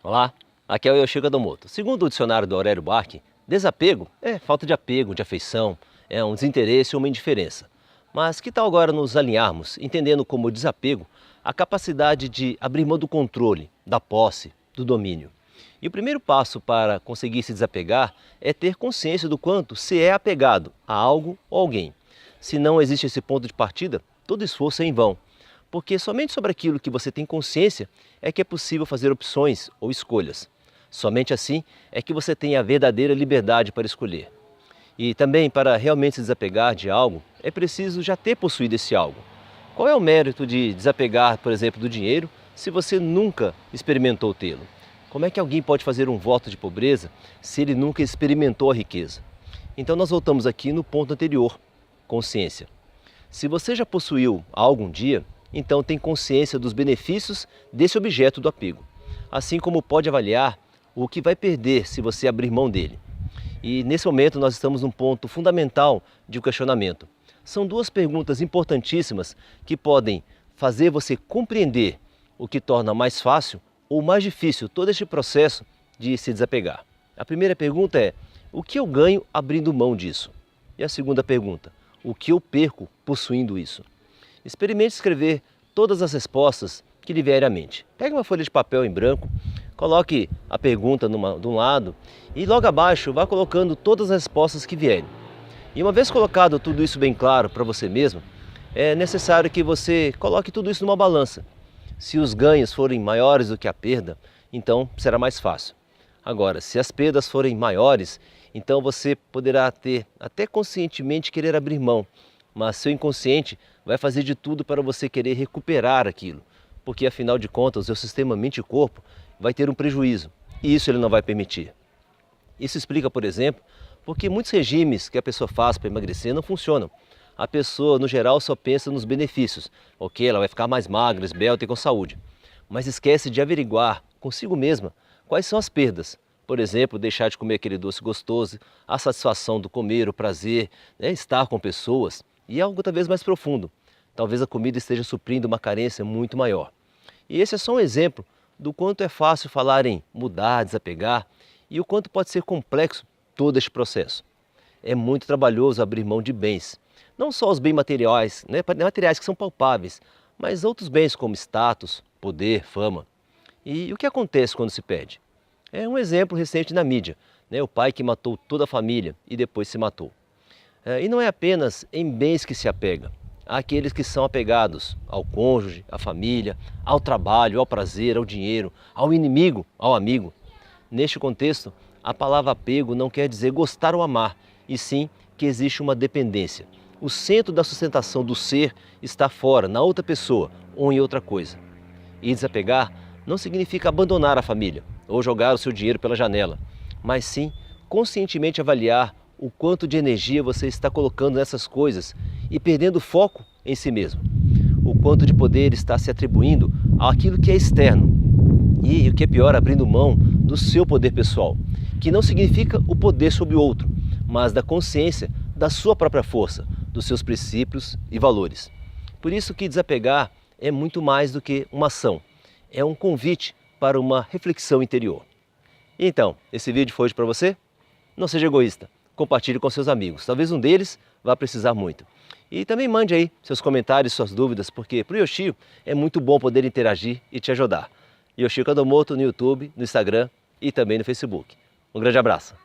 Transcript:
Olá, aqui é o Yoshiko Kadomoto. Segundo o dicionário do Aurélio Buarque, desapego é falta de apego, de afeição, é um desinteresse ou uma indiferença. Mas que tal agora nos alinharmos, entendendo como desapego a capacidade de abrir mão do controle, da posse, do domínio? E o primeiro passo para conseguir se desapegar é ter consciência do quanto se é apegado a algo ou alguém. Se não existe esse ponto de partida, todo esforço é em vão. Porque somente sobre aquilo que você tem consciência é que é possível fazer opções ou escolhas. Somente assim é que você tem a verdadeira liberdade para escolher. E também, para realmente se desapegar de algo, é preciso já ter possuído esse algo. Qual é o mérito de desapegar, por exemplo, do dinheiro, se você nunca experimentou tê-lo? Como é que alguém pode fazer um voto de pobreza se ele nunca experimentou a riqueza? Então nós voltamos aqui no ponto anterior, consciência. Se você já possuiu algo um dia, então tem consciência dos benefícios desse objeto do apego, assim como pode avaliar o que vai perder se você abrir mão dele. E nesse momento nós estamos num ponto fundamental de questionamento. São duas perguntas importantíssimas que podem fazer você compreender o que torna mais fácil ou mais difícil todo este processo de se desapegar. A primeira pergunta é: o que eu ganho abrindo mão disso? E a segunda pergunta: o que eu perco possuindo isso? Experimente escrever todas as respostas que lhe vierem à mente. Pegue uma folha de papel em branco, coloque a pergunta de um lado e logo abaixo vá colocando todas as respostas que vierem. E uma vez colocado tudo isso bem claro para você mesmo, é necessário que você coloque tudo isso numa balança. Se os ganhos forem maiores do que a perda, então será mais fácil. Agora, se as perdas forem maiores, então você poderá ter até conscientemente querer abrir mão, mas seu inconsciente vai fazer de tudo para você querer recuperar aquilo, porque afinal de contas o seu sistema mente e corpo vai ter um prejuízo e isso ele não vai permitir. Isso explica, por exemplo, porque muitos regimes que a pessoa faz para emagrecer não funcionam. A pessoa, no geral, só pensa nos benefícios. Ok, ela vai ficar mais magra, esbelta e com saúde. Mas esquece de averiguar consigo mesma quais são as perdas. Por exemplo, deixar de comer aquele doce gostoso, a satisfação do comer, o prazer, estar com pessoas. E algo talvez mais profundo. Talvez a comida esteja suprindo uma carência muito maior. E esse é só um exemplo do quanto é fácil falar em mudar, desapegar e o quanto pode ser complexo todo este processo. É muito trabalhoso abrir mão de bens. Não só os bens materiais, materiais que são palpáveis, mas outros bens como status, poder, fama. E o que acontece quando se perde? É um exemplo recente na mídia, o pai que matou toda a família e depois se matou. E não é apenas em bens que se apega. Há aqueles que são apegados ao cônjuge, à família, ao trabalho, ao prazer, ao dinheiro, ao inimigo, ao amigo. Neste contexto, a palavra apego não quer dizer gostar ou amar, e sim que existe uma dependência. O centro da sustentação do ser está fora, na outra pessoa ou em outra coisa. E desapegar não significa abandonar a família ou jogar o seu dinheiro pela janela, mas sim conscientemente avaliar o quanto de energia você está colocando nessas coisas e perdendo foco em si mesmo. O quanto de poder está se atribuindo àquilo que é externo. E o que é pior, abrindo mão do seu poder pessoal, que não significa o poder sobre o outro, mas da consciência da sua própria força, dos seus princípios e valores. Por isso que desapegar é muito mais do que uma ação, é um convite para uma reflexão interior. Então, esse vídeo foi hoje para você? Não seja egoísta, compartilhe com seus amigos, talvez um deles vá precisar muito. E também mande aí seus comentários, suas dúvidas, porque para o Yoshio é muito bom poder interagir e te ajudar. Yoshiko Kadomoto no YouTube, no Instagram e também no Facebook. Um grande abraço!